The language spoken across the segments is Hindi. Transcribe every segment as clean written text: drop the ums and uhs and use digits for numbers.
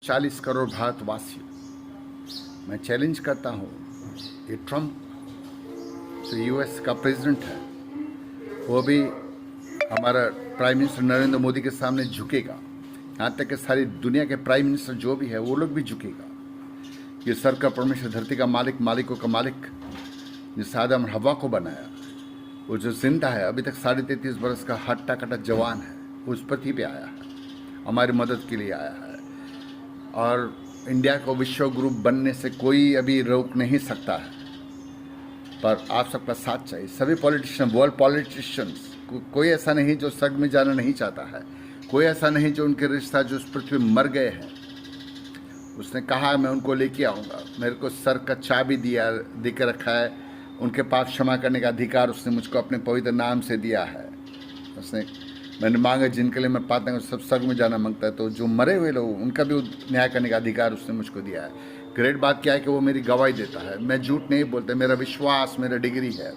40 करोड़ भारतवासी, मैं चैलेंज करता हूँ, ये ट्रम्प जो यूएस का प्रेसिडेंट है वो भी हमारा प्राइम मिनिस्टर नरेंद्र मोदी के सामने झुकेगा। यहाँ तक कि सारी दुनिया के प्राइम मिनिस्टर जो भी है वो लोग भी झुकेगा। ये सर का परमेश्वर, धरती का मालिक, मालिकों का मालिक, जिस आदम और हवा को बनाया, वो जो जिंदा है, अभी तक 33.5 बरस का हट्टा कट्टा जवान है, वो उस पृथ्वी पे आया है, हमारी मदद के लिए आया है। और इंडिया को विश्व गुरु बनने से कोई अभी रोक नहीं सकता है, पर आप सबका साथ चाहिए। सभी पॉलिटिशियन, वर्ल्ड पॉलिटिशियंस, कोई ऐसा नहीं जो स्वर्ग में जाना नहीं चाहता है, कोई ऐसा नहीं जो उनके रिश्ता जो उस पृथ्वी में मर गए हैं। उसने कहा मैं उनको लेके आऊँगा, मेरे को सर का चाबी दिया, दे के रखा है, उनके पाप क्षमा करने का अधिकार उसने मुझको अपने पवित्र नाम से दिया है। उसने, मैंने मांगा जिनके लिए मैं पाता हूँ सब स्वर्ग में जाना मांगता है, तो जो मरे हुए लोग उनका भी न्याय करने का अधिकार उसने मुझको दिया है। ग्रेट बात क्या है कि वो मेरी गवाही देता है, मैं झूठ नहीं बोलता, मेरा विश्वास मेरा डिग्री है।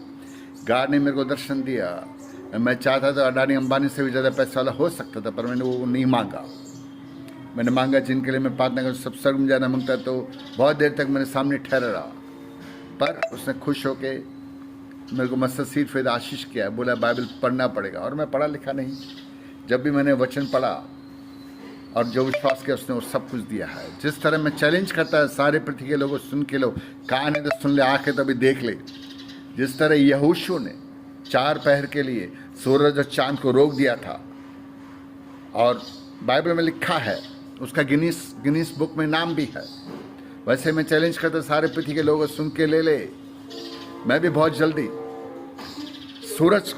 गॉड ने मेरे को दर्शन दिया। मैं चाहता था अडानी अंबानी से भी ज़्यादा पैसा वाला हो सकता था, पर मैंने वो नहीं मांगा। मैंने मांगा जिनके लिए मैं प्रार्थना कर सब स्वर्ग में जाना मांगता, तो बहुत देर तक मेरे सामने ठहरा रहा, पर उसने खुश होके मेरे को मस्जिद सीट फेद आशीष किया है, बोला बाइबल पढ़ना पड़ेगा। और मैं पढ़ा लिखा नहीं, जब भी मैंने वचन पढ़ा और जो विश्वास किया उसने वो सब कुछ दिया है। जिस तरह मैं चैलेंज करता है सारे पृथ्वी के लोगों, सुन के लो, कान है तो सुन ले, आँख है तो अभी देख ले। जिस तरह यहोशू ने 4 पहर के लिए सूरज और चांद को रोक दिया था, और बाइबल में लिखा है, उसका गिनीस बुक में नाम भी है, वैसे मैं चैलेंज करता सारे पृथ्वी के लोगों, सुन के ले ले। मैं भी बहुत जल्दी, सूरज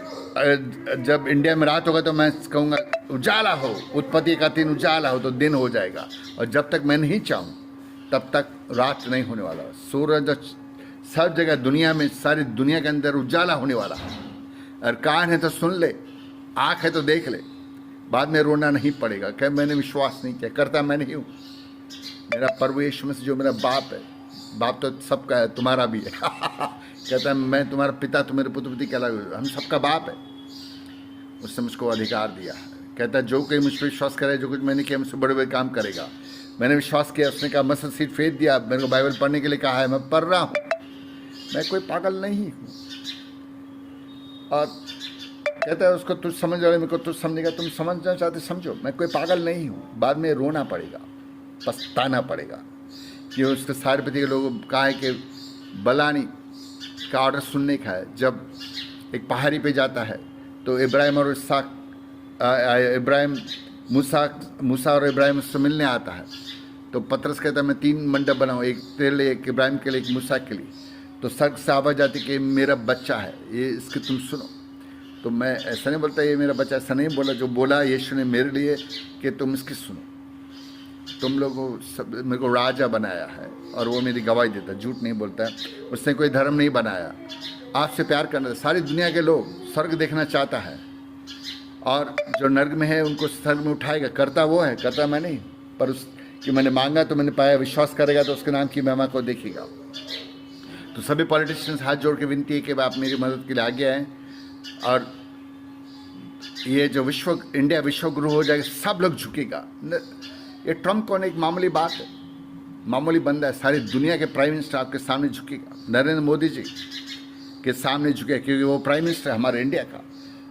जब इंडिया में रात होगा तो मैं कहूँगा उजाला हो, उत्पत्ति का 3 उजाला हो, तो दिन हो जाएगा। और जब तक मैं नहीं चाहूँ तब तक रात नहीं होने वाला। सूरज सब जगह दुनिया में, सारी दुनिया के अंदर उजाला होने वाला है। और कान है तो सुन ले, आँख है तो देख ले, बाद में रोना नहीं पड़ेगा। क्या मैंने विश्वास नहीं किया, करता मैं नहीं हूँ। मेरा प्रभु यीशु मसीह जो मेरा बाप है, बाप तो सबका है, तुम्हारा भी है कहता है मैं तुम्हारा पिता, तुम मेरे पुत्र पुत्री कहलाओगे, हम सबका बाप है। उसने मुझको अधिकार दिया है। कहता है जो कोई मुझ पर विश्वास करे, जो कुछ मैंने किया मुझसे बड़े बड़े काम करेगा। मैंने विश्वास किया, उसने कहा मस्जिद सीट फेंक दिया, मेरे को बाइबल पढ़ने के लिए कहा है, मैं पढ़ रहा हूँ, मैं कोई पागल नहीं हूँ। और कहता है उसको तुझ समझ रहे, मेरे को तुझ समझेगा, तुम समझना चाहते समझो, मैं कोई पागल नहीं हूँ। बाद में रोना पड़ेगा, पछताना पड़ेगा कि उसके सारे पति के लोगों कहा है कि बलानी का ऑर्डर सुनने का है। जब एक पहाड़ी पे जाता है तो इब्राहिम और इसहाक, इब्राहिम मूसा और इब्राहिम उससे मिलने आता है, तो पतरस कहता है मैं 3 मंडप बनाऊँ, एक तेरे लिए, एक इब्राहिम के लिए, एक मूसा के लिए। तो स्वर्ग से आवाज़ आती कि मेरा बच्चा है ये, इसके तुम सुनो। तो मैं ऐसा नहीं बोलता ये मेरा बच्चा, ऐसा नहीं बोला। जो बोला यीशु ने मेरे लिए कि तुम इसकी सुनो, तुम लोगों सब मेरे को राजा बनाया है, और वो मेरी गवाही देता है, झूठ नहीं बोलता है। उसने कोई धर्म नहीं बनाया, आपसे प्यार करना। सारी दुनिया के लोग स्वर्ग देखना चाहता है, और जो नर्क में है उनको स्वर्ग में उठाएगा। करता वो है, करता मैं नहीं। पर उस कि मैंने मांगा तो मैंने पाया, विश्वास करेगा तो उसके नाम की महिमा को देखेगा। तो सभी पॉलिटिशियंस हाथ जोड़ के विनती है कि आप मेरी मदद के लिए आगे आएँ, और ये जो इंडिया विश्व गुरु हो जाएगा, सब लोग झुकेगा। ये ट्रम्प कौन, एक मामूली बात है, मामूली बंदा है। सारी दुनिया के प्राइम मिनिस्टर आपके सामने झुकेगा, नरेंद्र मोदी जी के सामने झुकेगा, क्योंकि वो प्राइम मिनिस्टर है हमारे इंडिया का।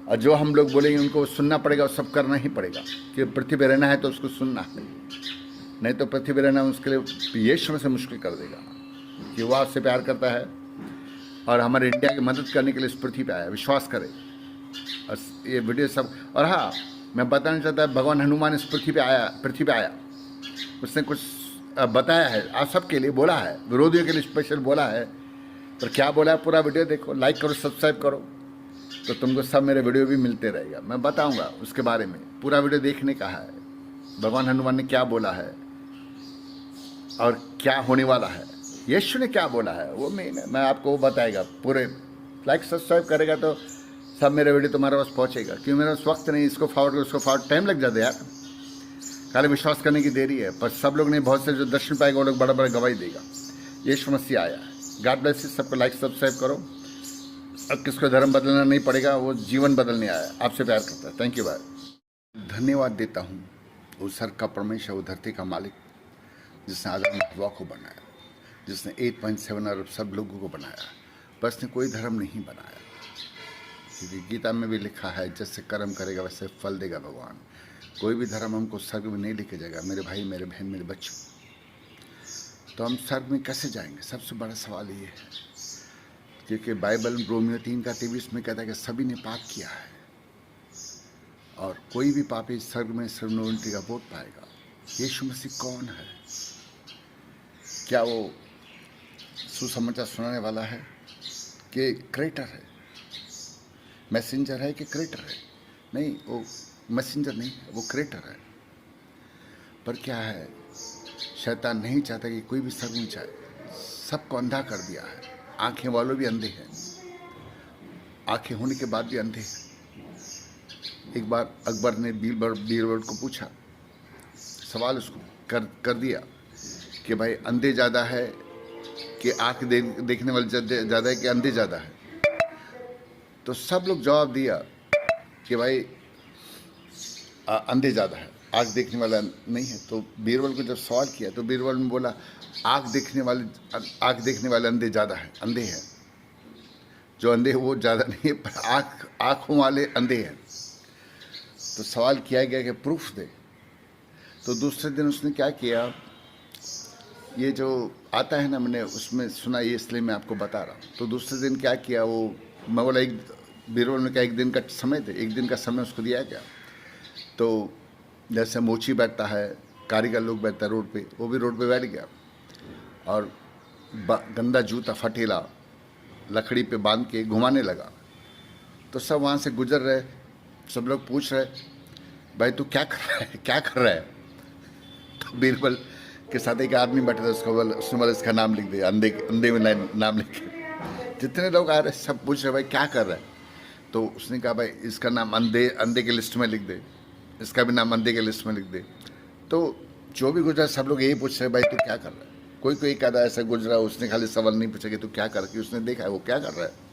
और जो हम लोग बोलेंगे उनको सुनना पड़ेगा, और सब करना ही पड़ेगा। कि पृथ्वी पर रहना है तो उसको सुनना है, नहीं तो पृथ्वी पर रहना उसके लिए यीशु से मुश्किल कर देगा। कि वो आपसे प्यार करता है और हमारे इंडिया की मदद करने के लिए इस पृथ्वी पर आया, विश्वास करें। और ये वीडियो सब, और हाँ मैं बताना चाहता है, भगवान हनुमान इस पृथ्वी पे आया, उसने कुछ बताया है, आप सबके लिए बोला है, विरोधियों के लिए स्पेशल बोला है। पर क्या बोला है पूरा वीडियो देखो, लाइक करो, सब्सक्राइब करो, तो तुमको सब मेरे वीडियो भी मिलते रहेगा। मैं बताऊंगा उसके बारे में, पूरा वीडियो देखने का है, भगवान हनुमान ने क्या बोला है और क्या होने वाला है, यीशु ने क्या बोला है, वो मैं आपको वो बताएगा। पूरे लाइक सब्सक्राइब करेगा तो सब मेरे वीडियो तुम्हारे पास पहुंचेगा। क्यों मेरे पास वक्त नहीं, इसको फॉरवर्ड उसको फॉरवर्ड, टाइम लग जाता है यार, खाली विश्वास करने की देरी है। पर सब लोग नहीं, बहुत से जो दर्शन पाएगा वो लोग बड़ा बड़ा गवाही देगा। यीशु मसीह आया है। गॉड ब्लेस यू, सबको लाइक सब्सक्राइब करो। अब किसको धर्म बदलना नहीं पड़ेगा, वो जीवन बदलने आया, आपसे प्यार करता है। थैंक यू भाई, धन्यवाद देता हूँ उस सर का परमेश्वर, वो धरती का मालिक, जिसने आदम हवा को बनाया, जिसने 8.7 अरब सब लोगों को बनाया, बस ने कोई धर्म नहीं बनाया। क्योंकि गीता में भी लिखा है, जैसे कर्म करेगा वैसे फल देगा भगवान। कोई भी धर्म हमको स्वर्ग में नहीं लेके जाएगा। मेरे भाई, मेरे बहन, मेरे बच्चों, तो हम स्वर्ग में कैसे जाएंगे? सबसे बड़ा सवाल ये है, क्योंकि बाइबल रोमियो 3:23 में कहता है कि सभी ने पाप किया है और कोई भी पापी स्वर्ग में सर्वोन्नति का वोट पाएगा। यीशु मसीह कौन है? क्या वो सुसमाचार सुनाने वाला है कि क्रिएटर है, मैसेंजर है कि क्रिएटर है? नहीं, वो मैसेंजर नहीं है, वो क्रिएटर है। पर क्या है, शैतान नहीं चाहता कि कोई भी स्वर्ग में जाए। सबको अंधा कर दिया है। आंखें वालों भी अंधे हैं, आंखें होने के बाद भी अंधे हैं। एक बार अकबर ने बीरबल को पूछा, सवाल उसको कर दिया कि भाई अंधे ज़्यादा है कि आंख देखने वाले ज़्यादा है कि अंधे ज़्यादा है? तो सब लोग जवाब दिया कि भाई अंधे ज़्यादा है, आँख देखने वाला नहीं है। तो बीरबल को जब सवाल किया तो बीरबल ने बोला, आँख देखने वाले अंधे ज़्यादा है, अंधे हैं। जो अंधे वो ज़्यादा नहीं है, पर आँखों वाले अंधे हैं। तो सवाल किया गया कि प्रूफ दे। तो दूसरे दिन उसने क्या किया, ये जो आता है ना, मैंने उसमें सुना, ये इसलिए मैं आपको बता रहा हूँ। तो दूसरे दिन क्या किया, वो मैं बोला, बीरबल ने कहा एक दिन का समय दे। एक दिन का समय उसको दिया गया। तो जैसे मोची बैठता है, कारीगर लोग बैठता है रोड पे, वो भी रोड पे बैठ गया और गंदा जूता फटेला लकड़ी पे बांध के घुमाने लगा। तो सब वहाँ से गुजर रहे, सब लोग पूछ रहे, भाई तू क्या कर रहा है, क्या कर रहा है? तो बीरबल के साथ एक आदमी बैठा था, उसने बोला इसका नाम लिख दे, अंधे में नाम लिख के। जितने लोग आ रहे सब पूछ रहे भाई क्या कर रहा है? तो उसने कहा भाई इसका नाम अंधे के लिस्ट में लिख दे, इसका भी नाम अंधे के लिस्ट में लिख दे। तो जो भी गुजरा सब लोग यही पूछ रहे भाई तू क्या कर रहा है? कोई एक आधा ऐसा गुजरा, उसने खाली सवाल नहीं पूछा कि तू क्या कर, कि उसने देखा है वो क्या कर रहा है।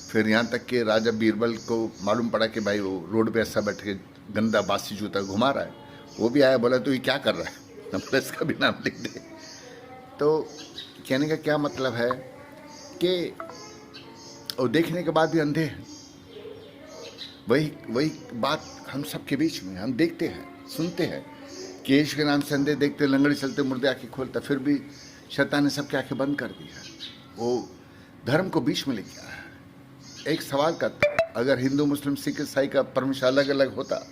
फिर यहाँ तक कि राजा बीरबल को मालूम पड़ा कि भाई वो रोड पे ऐसा बैठ के गंदा बासी जूता घुमा रहा है। वो भी आया, बोला तू ये क्या कर रहा है? बोला इसका भी नाम लिख दे। तो कहने का क्या मतलब है कि और देखने के बाद भी अंधे हैं। वही बात हम सबके बीच में हम देखते हैं, सुनते हैं कि यीशु के नाम से अंधे देखते, लंगड़े चलते, मुर्दे आंखें खोलता, फिर भी शैतान ने सबकी आंखें बंद कर दी है। वो धर्म को बीच में ले गया है। एक सवाल करता, अगर हिंदू मुस्लिम सिख ईसाई का परमेश्वर अलग अलग होता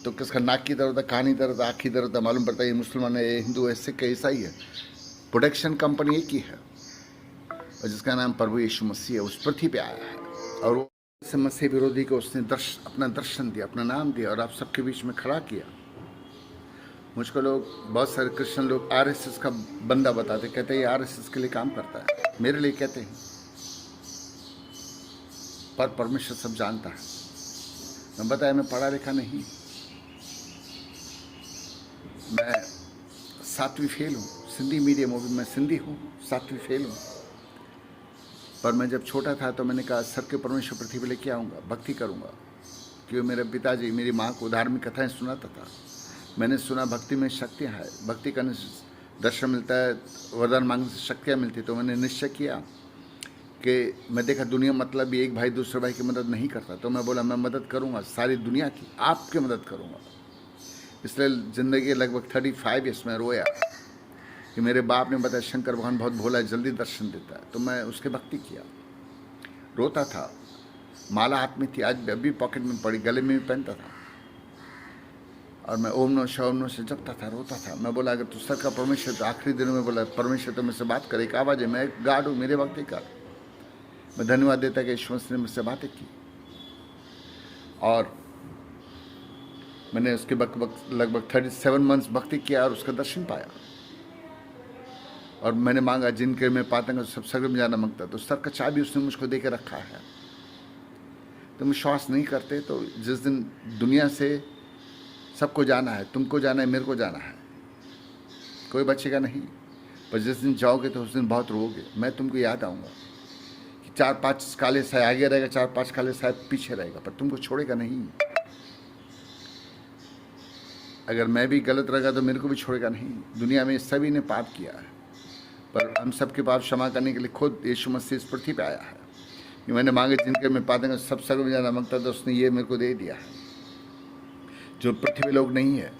तो किसका नाक की तरह होता, कान की तरह होता, आँख की तरह होता? मालूम पड़ता है ये मुसलमान है, ये हिंदू है, सिख है, ईसाई है। प्रोडक्शन कंपनी एक ही है और जिसका नाम प्रभु यीशु मसीह है, उस पृथ्वी पे आया है। और वो मसीह विरोधी को उसने अपना दर्शन दिया, अपना नाम दिया और आप सबके बीच में खड़ा किया। मुझको लोग, बहुत सारे क्रिश्चियन लोग आरएसएस का बंदा बताते, कहते हैं ये आरएसएस के लिए काम करता है, मेरे लिए कहते हैं, पर परमेश्वर सब जानता है। मैं बताया मैं पढ़ा लिखा नहीं, मैं 7वीं फेल हूँ, सिंधी मीडियम हो भी मैं सिंधी हूँ, 7वीं फेल हूँ। पर मैं जब छोटा था तो मैंने कहा सर के परमेश्वर पृथ्वी पर लेके आऊँगा, भक्ति करूँगा। क्योंकि मेरे पिताजी मेरी माँ को धार्मिक कथाएं सुनाता था। मैंने सुना भक्ति में शक्तियाँ हैं, भक्ति करने से दर्शन मिलता है, वरदान मांगने से शक्तियाँ मिलती। तो मैंने निश्चय किया कि मैं देखा दुनिया मतलब भी एक भाई दूसरे भाई की मदद नहीं करता। तो मैं बोला मैं मदद करूँगा, सारी दुनिया की, आपकी मदद करूँगा। इसलिए ज़िंदगी लगभग 35 ईयर्स में रोया कि मेरे बाप ने बताया शंकर भगवान बहुत भोला है, जल्दी दर्शन देता है। तो मैं उसके भक्ति किया, रोता था। माला हाथ में थी, आज अभी पॉकेट में पड़ी, गले में भी पहनता था और मैं ओम नमः शिवाय, ओम नमः शिवाय जपता था, रोता था। मैं बोला अगर तू सर का परमेश्वर, तो आखिरी दिनों में बोला परमेश्वर तो मुझसे बात करे, एक आवाज़ है, मैं एक गार्ड हूँ, मेरे भक्ति कर। मैं धन्यवाद देता कि ईश्वर ने मुझसे बातें की और मैंने उसके लगभग 37 मंथ्स भक्ति किया और उसका दर्शन पाया। और मैंने मांगा जिनके मैं पाता हूँ सब स्वर्ग में जाना मांगता, तो सर का चाबी उसने मुझको दे के रखा है। तुम विश्वास नहीं करते तो जिस दिन दुनिया से सबको जाना है, तुमको जाना है, मेरे को जाना है, कोई बचेगा नहीं। पर जिस दिन जाओगे तो उस दिन बहुत रोओगे। मैं तुमको याद आऊँगा कि 4-5 काले साए आगे रहेगा, 4-5 काले साए पीछे रहेगा, पर तुमको छोड़ेगा नहीं। अगर मैं भी गलत रहा तो मेरे को भी छोड़ेगा नहीं। दुनिया में सभी ने पाप किया है, पर हम सबके पाप क्षमा करने के लिए खुद यीशु मसीह इस पृथ्वी पे आया है। कि मैंने मांगे जिनके मैं पा देंगे, सब सर्व में जाना मांगता था, उसने ये मेरे को दे दिया है जो पृथ्वी लोग नहीं है।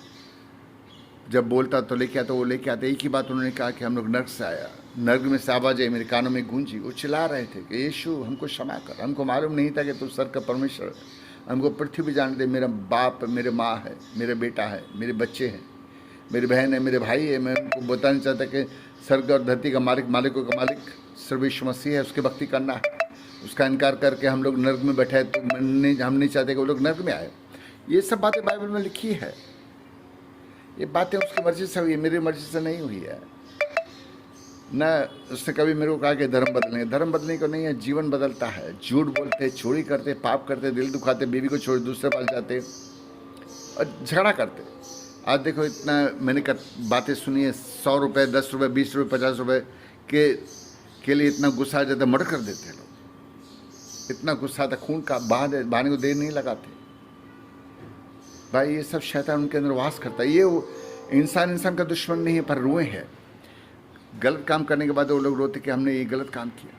जब बोलता तो लेके आता, वो लेके आते। एक ही बात उन्होंने कहा कि हम लोग नर्क से आया, नर्क में से आवाज आई मेरे कानों में गूंजी। वो चिल्ला रहे थे कि यीशु हमको क्षमा कर, हमको मालूम नहीं था कि तू सर का परमेश्वर है, हमको पृथ्वी भी जाने दे। मेरा बाप, मेरे माँ है, मेरे बेटा है, मेरे बच्चे हैं, मेरी बहन है, मेरे भाई है। मैं उनको बताना चाहता कि स्वर्ग और धरती का मालिक, मालिकों का मालिक सिर्फ यीशु मसीह है, उसकी भक्ति करना है। उसका इनकार करके हम लोग नर्क में बैठे हैं, तो हम नहीं चाहते कि वो लोग नर्क में आए। ये सब बातें बाइबल में लिखी है। ये बातें उसकी मर्जी से हुई है, मेरी मर्जी से नहीं हुई है। न उसने कभी मेरे को कहा कि धर्म बदलेंगे। धर्म बदलने को नहीं है, जीवन बदलता है। झूठ बोलते, चोरी करते, पाप करते, दिल दुखाते, बीवी को छोड़ दूसरे पास जाते और झगड़ा करते। आज देखो, इतना मैंने बातें सुनी है, 100 रुपये, 10 रुपये, 20 रुपये, 50 रुपये के लिए इतना गुस्सा आ जाता, मर्डर कर देते हैं लोग। इतना गुस्सा आता, खून का बहाने को देर नहीं लगाते। भाई ये सब शैतान उनके अंदर वास करता है। ये इंसान का दुश्मन नहीं है, पर रोए है। गलत काम करने के बाद वो लोग रोते कि हमने ये गलत काम किया।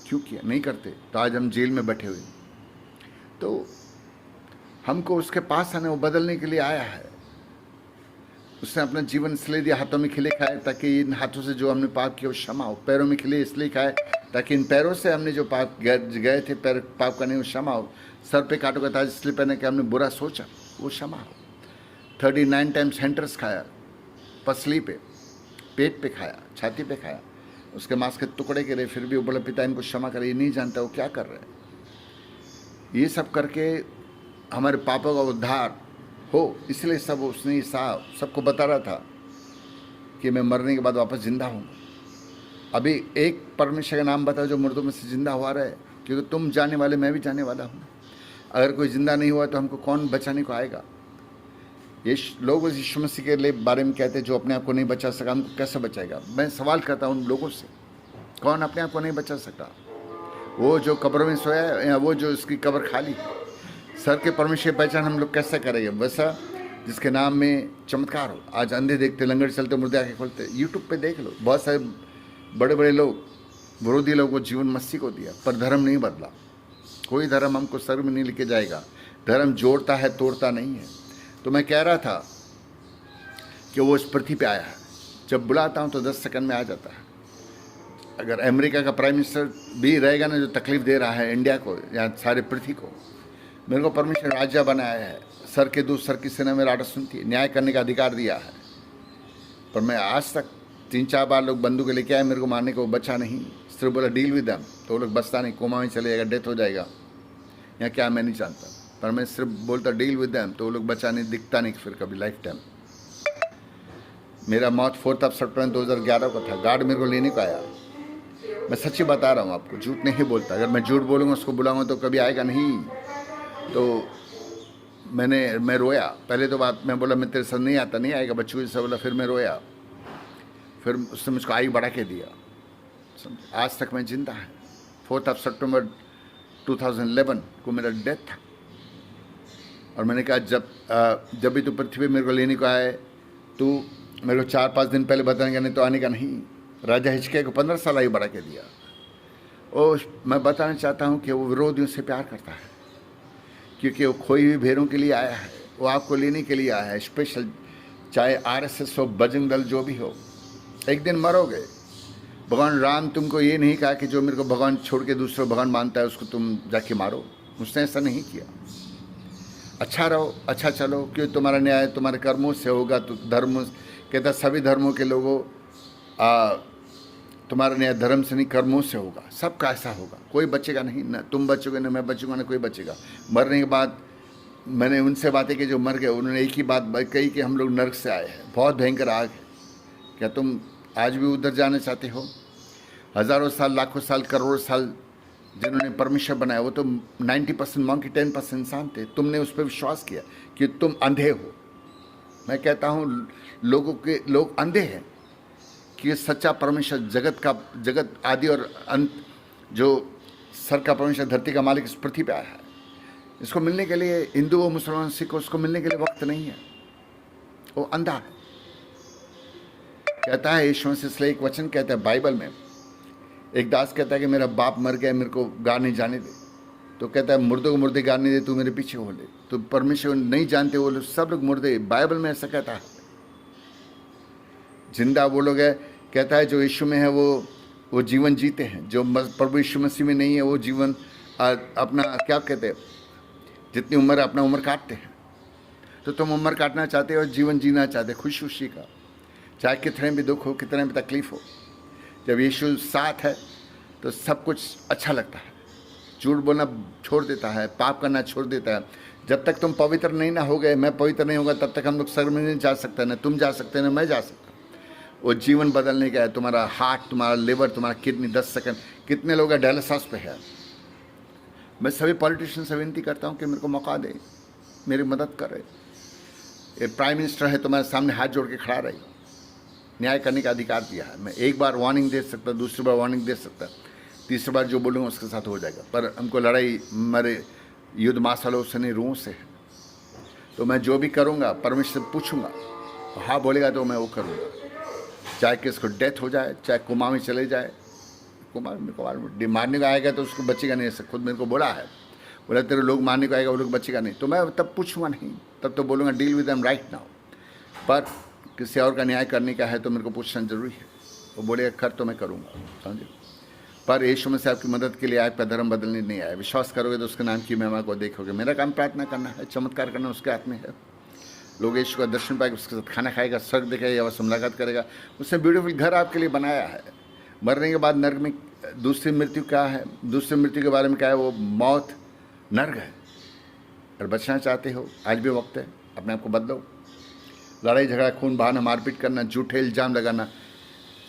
क्यों किया? नहीं करते तो आज हम जेल में बैठे हुए। तो हमको उसके पास आने, वो बदलने के लिए आया है। उसने अपना जीवन इसलिए दिया, हाथों में खिले खाए ताकि इन हाथों से जो हमने पाप किया वो क्षमा हो। पैरों में खिले इसलिए खाए ताकि इन पैरों से हमने जो पाप गए थे पैर पाप करने वो क्षमा हो। सर पे कांटों का ताज इसलिए पहने कि हमने बुरा सोचा, वो क्षमा हो। 39 टाइम्स हैंटर्स खाया, पसली पे, पेट पे खाया, छाती पे खाया, उसके मांस के टुकड़े के लिए, फिर भी वो बोला पिता इनको क्षमा करे। ये नहीं जानता वो क्या कर रहे हैं। ये सब करके हमारे पापों का उद्धार हो, इसलिए सब उसने सबको बता रहा था कि मैं मरने के बाद वापस जिंदा हूँ। अभी एक परमेश्वर का नाम बताओ जो मुर्दों में से जिंदा हुआ रहे, क्योंकि तुम जाने वाले, मैं भी जाने वाला हूँ। अगर कोई जिंदा नहीं हुआ तो हमको कौन बचाने को आएगा? ये लोग यीशु मसीह के लिए बारे में कहते हैं जो अपने आप को नहीं बचा सका, हमको कैसे बचाएगा? मैं सवाल करता हूँ उन लोगों से, कौन अपने आप को नहीं बचा सका? वो जो कब्रों में सोया है या वो जो उसकी कब्र खाली? सर के परमेश्वर की पहचान हम लोग कैसे करेंगे? वैसा जिसके नाम में चमत्कार हो। आज अंधे देखते, लंगड़ चलते, मुर्दे आंखें खोलते। यूट्यूब पे देख लो, बहुत सारे बड़े बड़े लोग, विरोधी लोगों को जीवन मसीह को दिया, पर धर्म नहीं बदला। कोई धर्म हमको स्वर्ग में नहीं लेके जाएगा। धर्म जोड़ता है, तोड़ता नहीं है। तो मैं कह रहा था कि वो इस पृथ्वी पे आया है। जब बुलाता हूँ तो 10 सेकंड में आ जाता है। अगर अमेरिका का प्राइम मिनिस्टर भी रहेगा ना, जो तकलीफ दे रहा है इंडिया को या सारे पृथ्वी को, मेरे को परमेश्वर राजा बनाया है। सर के दूध, सर की सेना मेरा आर्डर सुनती है, न्याय करने का अधिकार दिया है। पर मैं आज तक 3-4 बार लोग बंदूक लेके आए मेरे को मारने को, बचा नहीं। सिर्फ बोला डील विद देम, तो वो लोग बचता नहीं, कोमा में चले जाएगा, डेथ हो जाएगा या क्या मैं नहीं जानता। पर मैं सिर्फ बोलता डील विद देम, तो वो लोग बचा नहीं, दिखता नहीं फिर कभी लाइफ टाइम। मेरा मौत 4 सितंबर 2011 को था। गार्ड मेरे को लेने को आया। मैं सच्ची बता रहा हूँ आपको, झूठ नहीं बोलता। अगर मैं झूठ बोलूँगा, उसको बुलाऊँगा तो कभी आएगा नहीं। तो मैं रोया। पहले तो बात मैं बोला मैं तेरे साथ नहीं आता, नहीं आएगा, बच्चों से बोला। फिर मैं रोया, फिर उसने मुझको आयु बढ़ा के दिया। आज तक मैं जिंदा है। 4 सितंबर 2011 को मेरा डेथ था। और मैंने कहा जब भी तू पृथ्वी मेरे को लेने को आए, तू मेरे को 4-5 दिन पहले बताने नहीं तो आने का नहीं। राजा हिजकिय्याह को 15 साल आयु बढ़ा के दिया। और मैं बताना चाहता हूँ कि वो विरोधियों से प्यार करता है, क्योंकि वो खोई हुई भेड़ों के लिए आया है। वो आपको लेने के लिए आया है स्पेशल। चाहे RSS हो, बजरंग दल, जो भी हो, एक दिन मरोगे। भगवान राम तुमको ये नहीं कहा कि जो मेरे को भगवान छोड़ के दूसरे भगवान मानता है उसको तुम जाके मारो। उसने ऐसा नहीं किया। अच्छा रहो, अच्छा चलो, क्योंकि तुम्हारा न्याय तुम्हारे कर्मों से होगा। तो धर्म कहता सभी धर्मों के लोगों, तुम्हारा न्याय धर्म से नहीं कर्मों से होगा। सबका ऐसा होगा, कोई बचेगा नहीं। ना तुम बचोगे, ना मैं बचूंगा, ना कोई बचेगा। मरने के बाद मैंने उनसे बातें की जो मर गए, उन्होंने एक ही बात कही कि हम लोग नर्क से आए हैं, बहुत भयंकर आग है। क्या तुम आज भी उधर जाना चाहते हो? हज़ारों साल, लाखों साल, करोड़ों साल जिन्होंने परमेश्वर बनाया, वो तो 90% मंकी, 10% इंसान थे। तुमने उस पर विश्वास किया कि तुम अंधे हो। मैं कहता हूँ लोग अंधे हैं कि सच्चा परमेश्वर, जगत आदि और अंत, जो सर का परमेश्वर, धरती का मालिक इस पृथ्वी पे आया है। इसको मिलने के लिए हिंदू हो, मुसलमान, सिख हो, उसको मिलने के लिए वक्त नहीं है। वो अंधा है। कहता है यीशु मसीह, इसलिए एक वचन कहता है बाइबल में, एक दास कहता है कि मेरा बाप मर गया, मेरे को गा नहीं जाने दे। तो कहता है मुर्दों को मुर्दे गा नहीं दे, तू मेरे पीछे हो ले। तो परमेश्वर नहीं जानते वो लोग, सब लोग मुर्दे। बाइबल में ऐसा कहता है। जिंदा वो लोग है, कहता है जो यीशु में है वो जीवन जीते हैं। जो प्रभु यीशु मसीह में नहीं है वो जीवन अपना क्या कहते हैं, जितनी उम्र अपना उम्र काटते हैं। तो तुम उम्र काटना चाहते हो और जीवन जीना चाहते हो खुशी खुशी का, चाहे कितने भी दुख हो, कितने भी तकलीफ हो। जब यीशु साथ है तो सब कुछ अच्छा लगता है। झूठ बोलना छोड़ देता है, पाप करना छोड़ देता है। जब तक तुम पवित्र नहीं ना हो गए, मैं पवित्र नहीं होगा, तब तक हम लोग स्वर्ग में नहीं जा सकते, ना तुम जा सकते ना मैं जा सकता। वो जीवन बदलने का है। तुम्हारा हार्ट, तुम्हारा लिवर, तुम्हारा किडनी 10 सेकंड, कितने लोग डायलिसिस पे है। मैं सभी पॉलिटिशियन से विनती करता हूँ कि मेरे को मौका दे, मेरी मदद करे। ये प्राइम मिनिस्टर है, तुम्हारे सामने हाथ जोड़ के खड़ा रहेगा, न्याय करने का अधिकार दिया है। मैं एक बार वार्निंग दे सकता, दूसरी बार वार्निंग दे सकता, तीसरी बार जो बोलूँगा उसके साथ हो जाएगा। पर हमको लड़ाई मेरे युद्ध मासालों से नहीं, रूहों से है। तो मैं जो भी करूँगा परमेश्वर से पूछूंगा, हाँ बोलेगा तो मैं वो करूँगा। चाहे किसको डेथ हो जाए, चाहे कोमा में चले जाए। कुमार मारने को आएगा तो उसको बचेगा नहीं। ऐसा खुद मेरे को बोला है, बोला तेरे लोग मारने को आएगा, वो लोग बचेगा नहीं। तो मैं तब पूछूंगा नहीं, तब तो बोलूँगा deal with them right now. पर किसी और का न्याय करने का है तो मेरे को पूछना जरूरी है। वो बोलेगा कर तो मैं करूँगा, समझे। पर यीशु मसीह आपकी मदद के लिए आपका धर्म बदलने नहीं आया। विश्वास करोगे तो उसके नाम की महिमा को देखोगे। मेरा काम प्रार्थना करना है, चमत्कार करना उसके हाथ में है। लोग यीशु का दर्शन पाएगा, उसके साथ खाना खाएगा, स्वर्ग देखेगा, उससे मुलाकात करेगा। उसने ब्यूटीफुल घर आपके लिए बनाया है। मरने के बाद नर्क में दूसरी मृत्यु क्या है, दूसरी मृत्यु के बारे में क्या है, वो मौत नर्क है। अगर बचना चाहते हो आज भी वक्त है, अपने आप को बदलो। लड़ाई झगड़ा, खून बहाना, मारपीट करना, झूठे इल्जाम लगाना,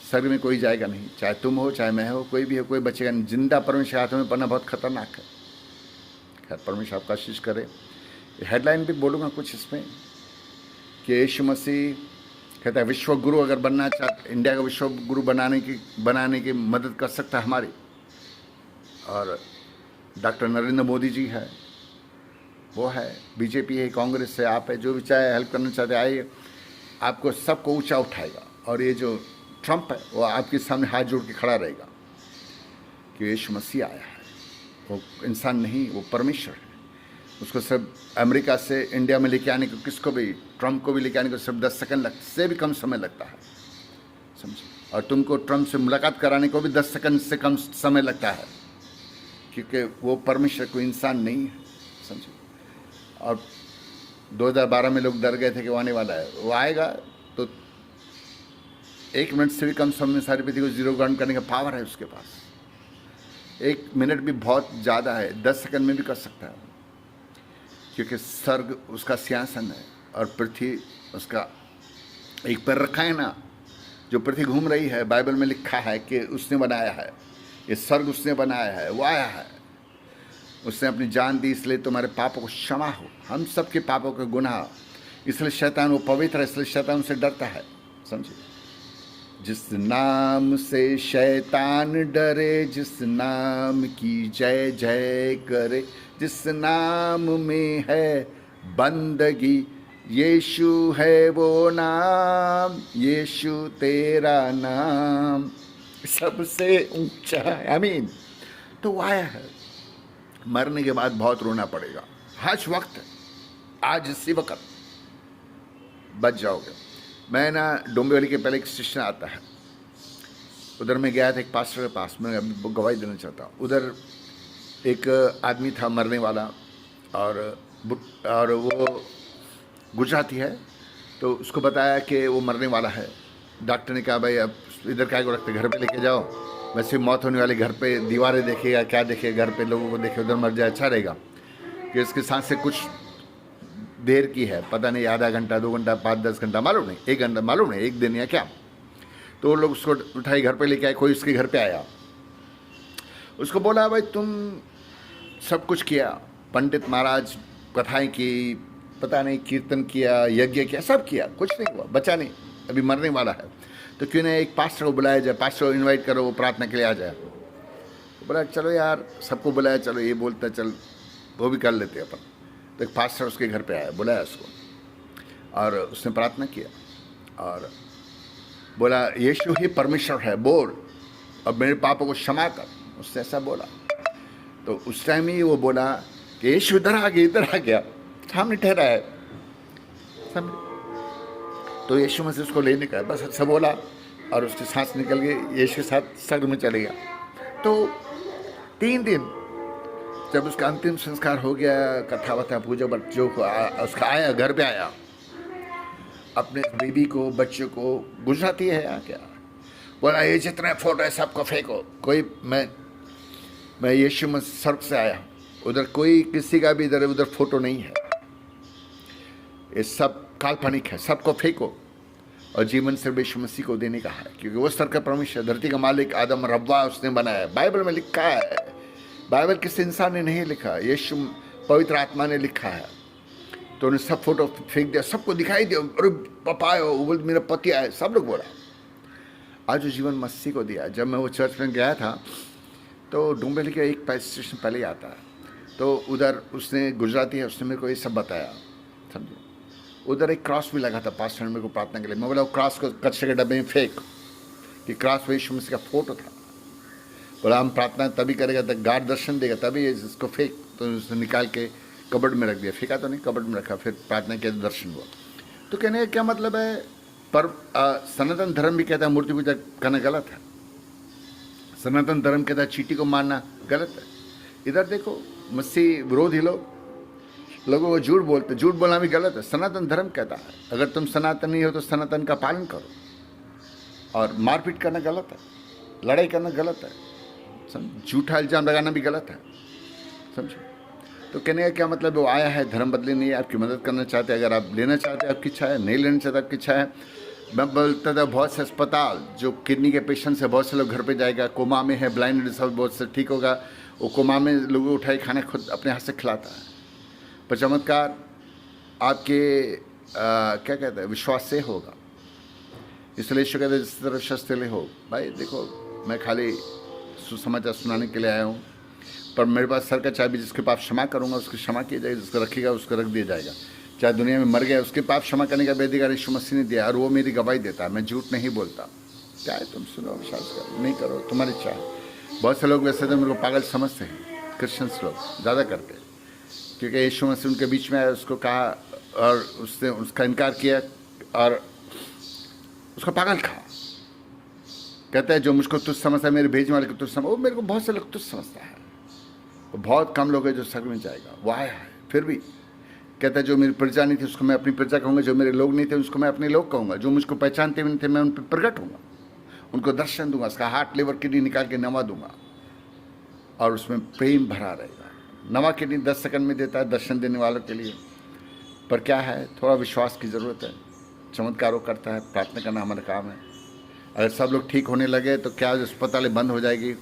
स्वर्ग में कोई जाएगा नहीं। चाहे तुम हो, चाहे मैं हो, कोई भी हो, कोई बचेगा नहीं। जिंदा परमेश्वर हाथों में पड़ना बहुत खतरनाक है। खैर परमेश्वर आपका आशीष करे। हेडलाइन भी बोलूँगा कुछ इसमें कि यीशु मसीह कहता है विश्व गुरु अगर बनना चाहते, इंडिया का विश्व गुरु बनाने की मदद कर सकता है हमारी। और डॉक्टर नरेंद्र मोदी जी है, वो है, बीजेपी है, कांग्रेस है, आप है, जो भी चाहे हेल्प करना चाहते आइए, आपको सबको ऊंचा उठाएगा। और ये जो ट्रंप है वो आपके सामने हाथ जोड़ के खड़ा रहेगा कि यीशु मसीह आया है। वो इंसान नहीं, वो परमेश्वर है। उसको सिर्फ अमेरिका से इंडिया में लेके आने को, किसको भी, ट्रंप को भी लेके आने को सिर्फ 10 सेकंड से भी कम समय लगता है, समझे। और तुमको ट्रंप से मुलाकात कराने को भी 10 सेकंड से कम समय लगता है, क्योंकि वो परमेश्वर कोई इंसान नहीं है, समझे। और 2012 में लोग डर गए थे कि वो आने वाला है, वो आएगा तो 1 मिनट से भी कम समय में सारी पृथ्वी को जीरो ग्राउंड करने का पावर है उसके पास। 1 मिनट भी बहुत ज़्यादा है, 10 सेकंड में भी कर सकता है, क्योंकि स्वर्ग उसका सिंहासन है और पृथ्वी उसका एक पैर रखा है ना। जो पृथ्वी घूम रही है, बाइबल में लिखा है कि उसने बनाया है, ये स्वर्ग उसने बनाया है, वो आया है, उसने अपनी जान दी, इसलिए तुम्हारे पापों को क्षमा हो। हम सबके पापों के गुनाह, इसलिए शैतान, वो पवित्र है इसलिए शैतान उनसे डरता है, समझे। जिस नाम से शैतान डरे, जिस नाम की जय जय करे, जिस नाम में है बंदगी, यीशु है वो नाम, यीशु तेरा नाम सबसे ऊंचा है। आमीन। तो वो आया है। मरने के बाद बहुत रोना पड़ेगा, आज वक्त है, आज इसी वक्त बच जाओगे। मैं ना डोंबिवली के पहले एक स्टेशन आता है, उधर मैं गया था एक पास्टर के पास, मैं गवाही देना चाहता हूँ। उधर एक आदमी था मरने वाला, और वो गुजराती है, तो उसको बताया कि वो मरने वाला है। डॉक्टर ने कहा भाई अब इधर क्या को रखते, घर पे लेके जाओ, वैसे मौत होने वाली, घर पे दीवारें देखेगा, क्या देखेगा, घर पे लोगों को देखे, उधर मर जाए, अच्छा रहेगा। कि इसकी सांस से कुछ देर की है, पता नहीं, आधा घंटा, 2 घंटा, 5-10 घंटा, मालूम नहीं, 1 घंटा मालूम नहीं, 1 दिन या क्या। तो लोग उसको उठाई घर पे लेके आए। कोई उसके घर पे आया, उसको बोला भाई तुम सब कुछ किया, पंडित महाराज कथाएं की, पता नहीं कीर्तन किया, यज्ञ किया, सब किया, कुछ नहीं हुआ, बचा नहीं, अभी मरने वाला है, तो क्यों नहीं एक पास्टर को बुलाया जाए, पास्टर को इन्वाइट करो, वो प्रार्थना के लिए आ जाए। तो बोला चलो यार, सबको बुलाया, चलो ये बोलता चल वो भी कर लेते अपन। तो एक पास्टर उसके घर पे आया, बुलाया उसको। और उसने प्रार्थना किया और बोला यीशु ही परमेश्वर है, बोल अब मेरे पापों को क्षमा कर। उसने ऐसा बोला। तो उस टाइम ही वो बोला कि यीशु इधर आ गया, सामने ठहरा है, समझे। तो यीशु मसीह उसको लेने का बस अच्छा बोला और उसकी सांस निकल गई, यीशु के साथ स्वर्ग में चले गया। तो 3 दिन जब उसका अंतिम संस्कार हो गया, कथा वथा पूजा जो उसका आया, घर पे आया, अपने बीबी को बच्चों को गुजराती है या क्या, बोला ये जितने फोटो है सबको फेंको। कोई मैं यीशु मसीह स्वर्ग से आया, उधर कोई किसी का भी इधर उधर फोटो नहीं है, ये सब काल्पनिक है, सबको फेंको और जीवन सिर्फ यीशु मसीह को देने का है, क्योंकि वो स्वर्ग का परमेश्वर, धरती का मालिक आदम और हव्वा उसने बनाया। बाइबल में लिखा है, बाइबल किसी इंसान ने नहीं लिखा, यीशु पवित्र आत्मा ने लिखा है। तो उन्हें सब फोटो फेंक दिया, सबको दिखाई दिया, अरे पापा आए, वो मेरा पति आए, सब लोग बोला। आज जो जीवन मसीह को दिया। जब मैं वो चर्च में गया था तो डूंबेली के एक स्टेशन पहले ही आता है, तो उधर उसने गुजराती है, उसने मेरे को ये सब बताया, समझे। उधर एक क्रॉस भी लगा था, पास्टर ने मेरे को प्रार्थना के लिए। मैं बोला वो क्रॉस को कचरे के डब्बे में फेंक, कि क्रॉस में यीशु मसीह का फोटो था। बोला हम प्रार्थना तभी करेगा तब गॉड दर्शन देगा, तभी इसको फेंक। तो उसने निकाल के कबर्ड में रख दिया, फेंका तो नहीं, कबर्ड में रखा, फिर प्रार्थना किया तो दर्शन हुआ। तो कहने का क्या मतलब है, पर सनातन धर्म भी कहता है मूर्ति पूजा करना गलत है, सनातन धर्म कहता है चींटी को मारना गलत है। इधर देखो मसीह विरोधी लोगों को झूठ बोलते, झूठ बोलना भी गलत है। सनातन धर्म कहता है अगर तुम सनातनी हो तो सनातन का पालन करो, और मारपीट करना गलत है, लड़ाई करना गलत है, समझ, झूठा इल्जाम लगाना भी गलत है, समझो। तो कहने का क्या मतलब, वो आया है धर्म बदले नहीं है, आपकी मदद करना चाहते हैं, अगर आप लेना चाहते हैं आपकी इच्छा है, नहीं लेना चाहते आपकी इच्छा है। मैं बोलता था बहुत से अस्पताल जो किडनी के पेशेंट्स है, बहुत से लोग घर पे जाएगा, कोमा में है, ब्लाइंड सब बहुत से ठीक होगा, वो कोमा में लोगों उठाए खाना खुद अपने हाथ से खिलाता है। पर चमत्कार आपके क्या कहते हैं विश्वास से होगा। इसलिए यीशु कहते हैं जिस तरह शस्त्र ले हो। भाई देखो मैं खाली सुसमाचार सुनाने के लिए आया हूँ, पर मेरे पास सर का चाबी, जिसके पाप क्षमा करूँगा उसकी क्षमा किया जाएगी, जिसको रखेगा उसको रख दिया जाएगा। चाहे दुनिया में मर गया उसके पाप क्षमा करने का भी अधिकार यीशु मसीह ने दिया, और वो मेरी गवाही देता है, मैं झूठ नहीं बोलता। चाहे तुम सुनो विश्वास करो नहीं करो तुम्हारी इच्छा है। बहुत से लोग वैसे तो मेरे को पागल समझते हैं, क्रिश्चियंस लोग ज़्यादा करके, क्योंकि यीशु मसीह उनके बीच में आया, उसको कहा और उसने उसका इनकार किया और उसका पागल कहा। कहता है जो मुझको तुझ समझता है मेरे भेजने वाले को तुझ समझ, वो मेरे को बहुत से लोग तुझ समझता है, वो बहुत कम लोग हैं जो स्वर्ग में जाएगा। वो आया है फिर भी कहता है जो मेरी प्रजा नहीं थी उसको मैं अपनी प्रजा कहूँगा, जो मेरे लोग नहीं थे उसको मैं अपने लोग कहूँगा, जो मुझको पहचानते भी नहीं थे मैं उन पर प्रकट होऊंगा, उनको दर्शन दूंगा, उसका हार्ट लिवर किडनी निकाल के नवा दूंगा और उसमें प्रेम भरा रहेगा। नवा किडनी 10 सेकंड में देता है दर्शन देने वालों के लिए, पर क्या है थोड़ा विश्वास की ज़रूरत है। चमत्कारों करता है, प्रार्थना करना हमारा काम है। अगर सब लोग ठीक होने लगे तो क्या अस्पताल बंद हो जाएगी,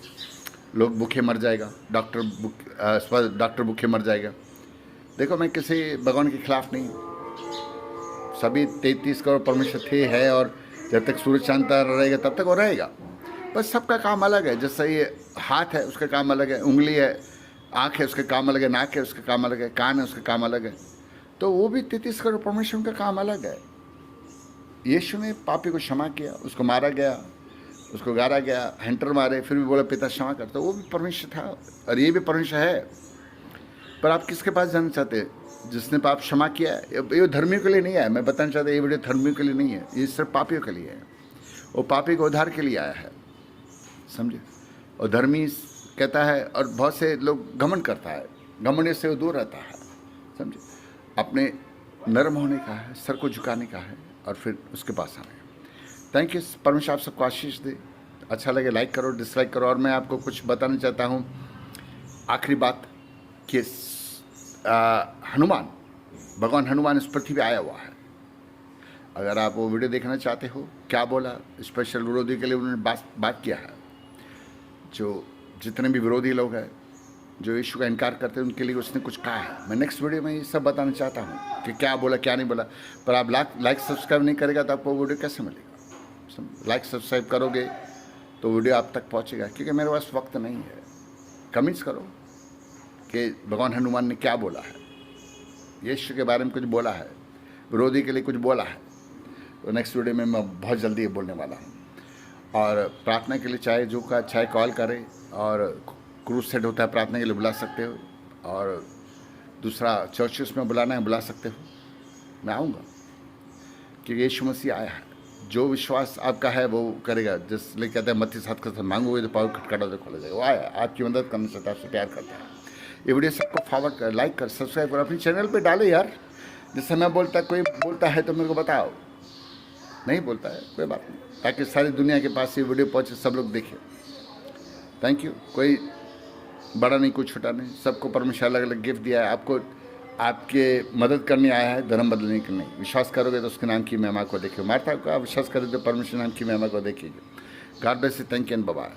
लोग भूखे मर जाएगा, डॉक्टर भूखे मर जाएगा। देखो मैं किसी भगवान के खिलाफ नहीं, सभी 33 करोड़ परमेश्वर थे है, और जब तक सूरज चांद रहेगा तब तक वो रहेगा। बस सबका काम अलग है। जैसे ये हाथ है उसका काम अलग है, उंगली है, आँख है उसका काम अलग है, नाक है उसका काम अलग है, कान है उसका काम अलग है। तो वो भी 33 करोड़ परमेश्वर का काम अलग है। यीशु ने पापी को क्षमा किया, उसको मारा गया, उसको गारा गया, हैंटर मारे, फिर भी बोला पिता क्षमा कर, तो वो भी परमेश्वर था और ये भी परमेश्वर है। पर आप किसके पास जाना चाहते हैं? जिसने पाप क्षमा किया है। ये धर्मियों के लिए नहीं है, मैं बताना चाहता ये वीडियो धर्मियों के लिए नहीं है, ये सिर्फ पापियों के लिए है। वो पापी को उद्धार के लिए आया है, समझे। और धर्मी कहता है, और बहुत से लोग घमंड करता है, घमंड से वो दूर रहता है, समझे। अपने नर्म होने का है, सर को झुकाने का है और फिर उसके पास आना है। Thank you. परमेश्वर आप सबको आशीष दे। अच्छा लगे लाइक करो, डिसलाइक करो। और मैं आपको कुछ बताना चाहता हूँ आखिरी बात कि हनुमान, भगवान हनुमान इस पृथ्वी पे आया हुआ है। अगर आप वो वीडियो देखना चाहते हो, क्या बोला स्पेशल विरोधी के लिए उन्होंने बात किया है। जो जितने भी विरोधी लोग हैं जो यीशु का इनकार करते हैं उनके लिए उसने कुछ कहा है। मैं नेक्स्ट वीडियो में ये सब बताना चाहता हूँ कि क्या बोला क्या नहीं बोला। पर आप लाइक सब्सक्राइब नहीं करेगा तो आपको वीडियो कैसे मिलेगा। लाइक सब्सक्राइब करोगे तो वीडियो आप तक पहुँचेगा, क्योंकि मेरे पास वक्त नहीं है। कमेंट्स करो कि भगवान हनुमान ने क्या बोला है, यीशु के बारे में कुछ बोला है। विरोधी के लिए कुछ बोला है, तो नेक्स्ट वीडियो में मैं बहुत जल्दी बोलने वाला हूँ। और प्रार्थना के लिए चाहे कॉल करें, और क्रूज सेट होता है प्रार्थना के लिए, बुला सकते हो। और दूसरा चर्चेस में बुलाना है, बुला सकते हो, मैं आऊँगा, क्योंकि यीशु मसीह आया है। जो विश्वास आपका है वो करेगा। जिसलिए कहते हैं मत्ती 7 का मांगोगे तो पाओ, खटखटा तो खोला जाएगा। वो आया आपकी मदद करना चाहता है, आपसे प्यार करता है। ये वीडियो सबको फॉरवर्ड कर, लाइक कर, सब्सक्राइब कर, अपने चैनल पे डाले यार। जैसे मैं कोई बोलता है तो मेरे को बताओ, नहीं बोलता है कोई बात नहीं, ताकि सारी दुनिया के पास ये वीडियो पहुँचे, सब लोग देखें। Thank you. कोई बड़ा नहीं, कोई छोटा नहीं, सबको परमेश्वर अलग अलग गिफ्ट दिया है। आपको आपके मदद करने आया है, धर्म बदलने के नहीं। विश्वास करोगे तो उसके नाम की महिमा को देखिए। मार्था को आप विश्वास करें तो परमेश्वर नाम की महिमा को देखिएगा। God bless you, thank you and bye bye.